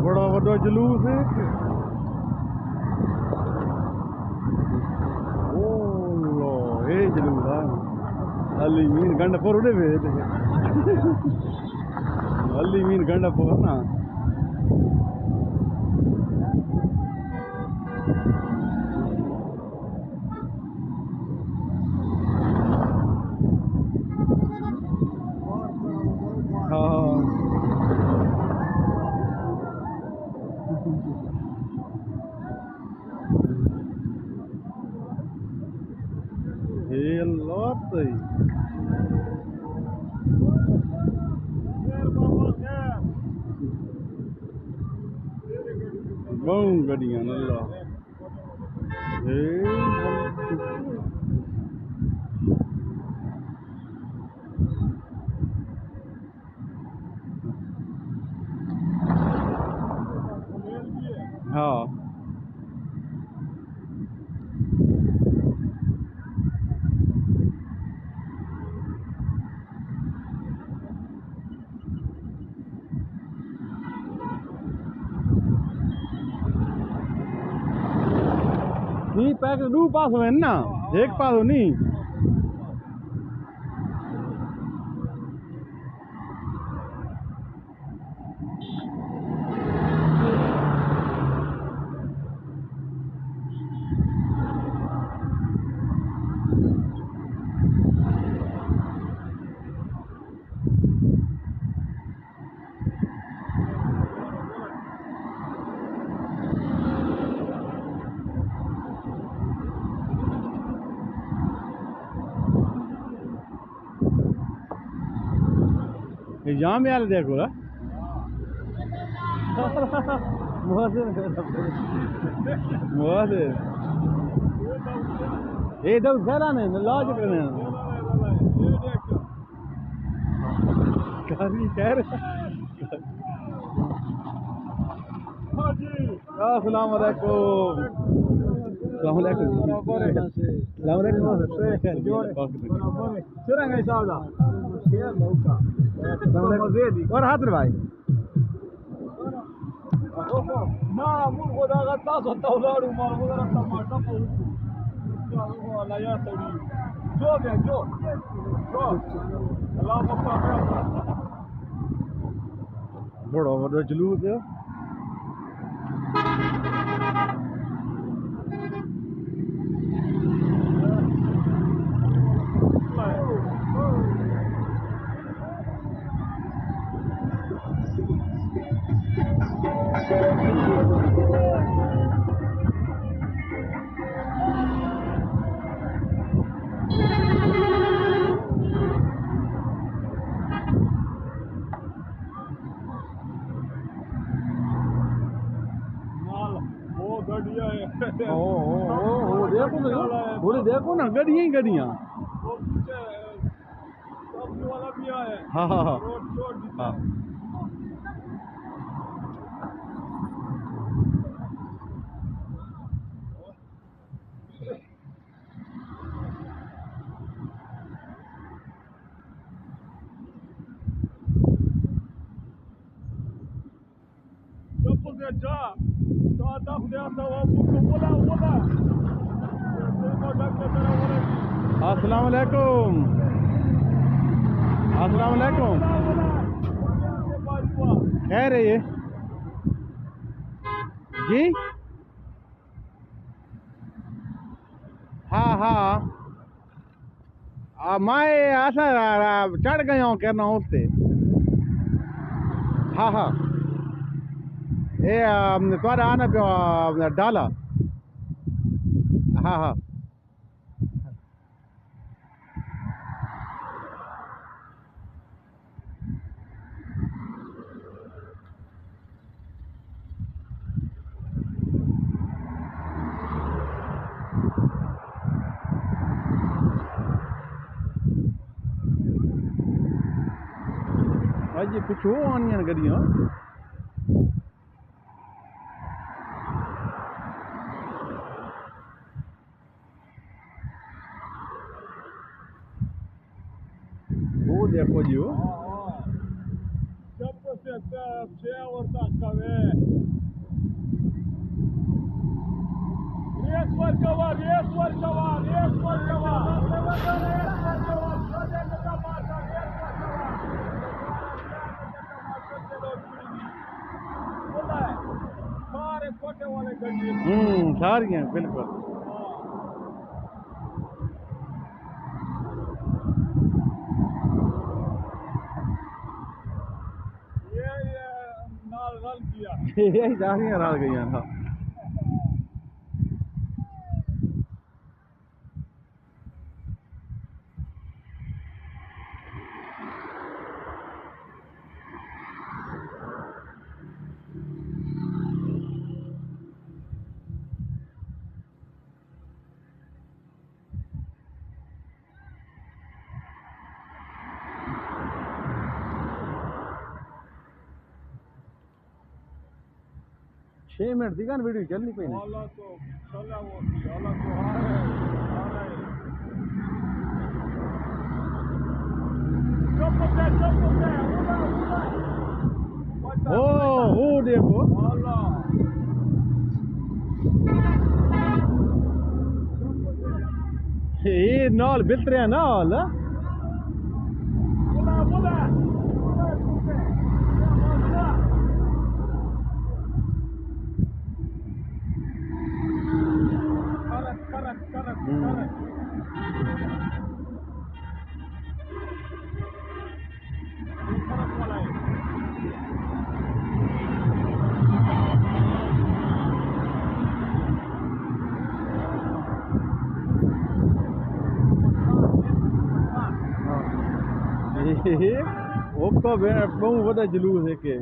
बड़ा वड्डा जुलूस है। ओ लो ये जुलूस है अली मीन गंडपुर उड़े वे अली मीन गंडपुर ना बहुत गड्डियां नल्ला हाँ नहीं पैक दो पास है ना एक पास हो नहीं यहाँ में आल देखो ना बहुत ये तो खैर नहीं लॉज करने अस्सलाम वालेकुम अस्सलाम वालेकुम और हाथ भाई ना मुझको दागा तास होता उलाड़ू मार वो रखता मारता पहुंचू वाला या तोड़ी जो अल्लाह पक्का बड़ा बड़ा जुलूस है देखो ना गड्डियां ही गड्डियां हाँ हाँ हाँ हाँ अस्सलाम वालेकुम अस्सलाम वालेकुम खैर है ये जी हाँ हाँ मैं ऐसा चढ़ गया हूँ कहना उससे हाँ हाँ ये थोड़ा आना पे डाला हाँ हाँ अज पिछों आनियां गड्डियां वो देखो जी वो ce ori tasca ve. Riesc oricăva, riesc oricăva, riesc oricăva. सारे कोटे वाले गड्ढे सारी हैं बिल्कुल ये नाल रल किया यही सारी रल गई हाँ 6 मिनट दी गान वीडियो चलनी पे वाला तो चला वो वाला तो आ रहा है चुप ओ देखो वाला ये नाल बिलतरिया नाल बोला ओको बहुत बड़ा जुलूस है के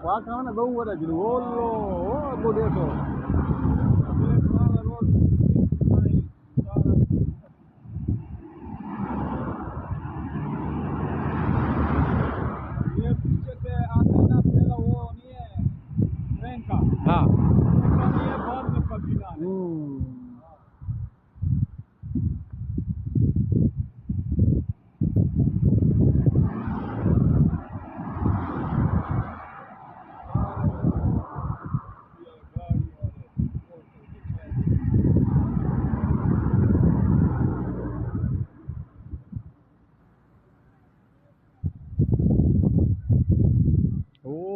Wah, kamu nak bau ada jadi wolo, oh, aku dia tu. ये पीछे से आता ना पहला वो नहीं है ट्रेन का हाँ ये बाद में कबीला है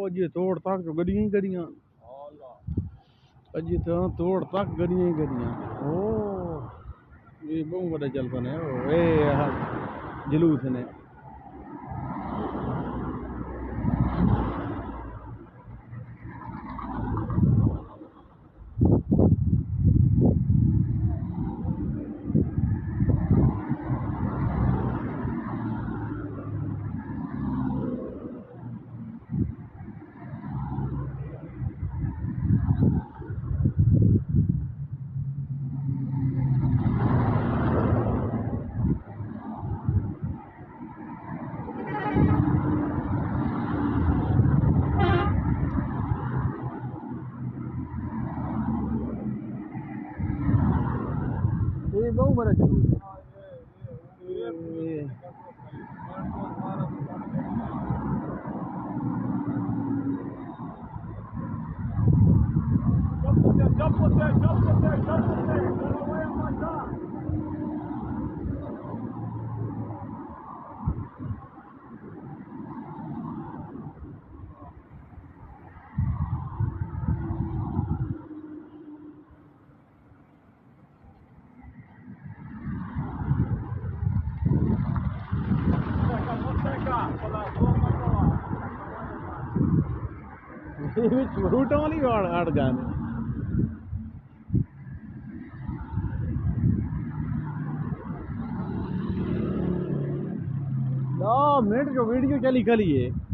अजे तोड़ तक गड्डियां ही गड्डियां अजे तो तोड़ तक गड्डियां ही गड्डियां ओ ये बहुत बड़ा चल पने ओ ए जुलूस ने ये बहुत बड़ा जुलूस ये भी फ्रूटों वाली अड़ जाने मिनट जो वीडियो चली खली है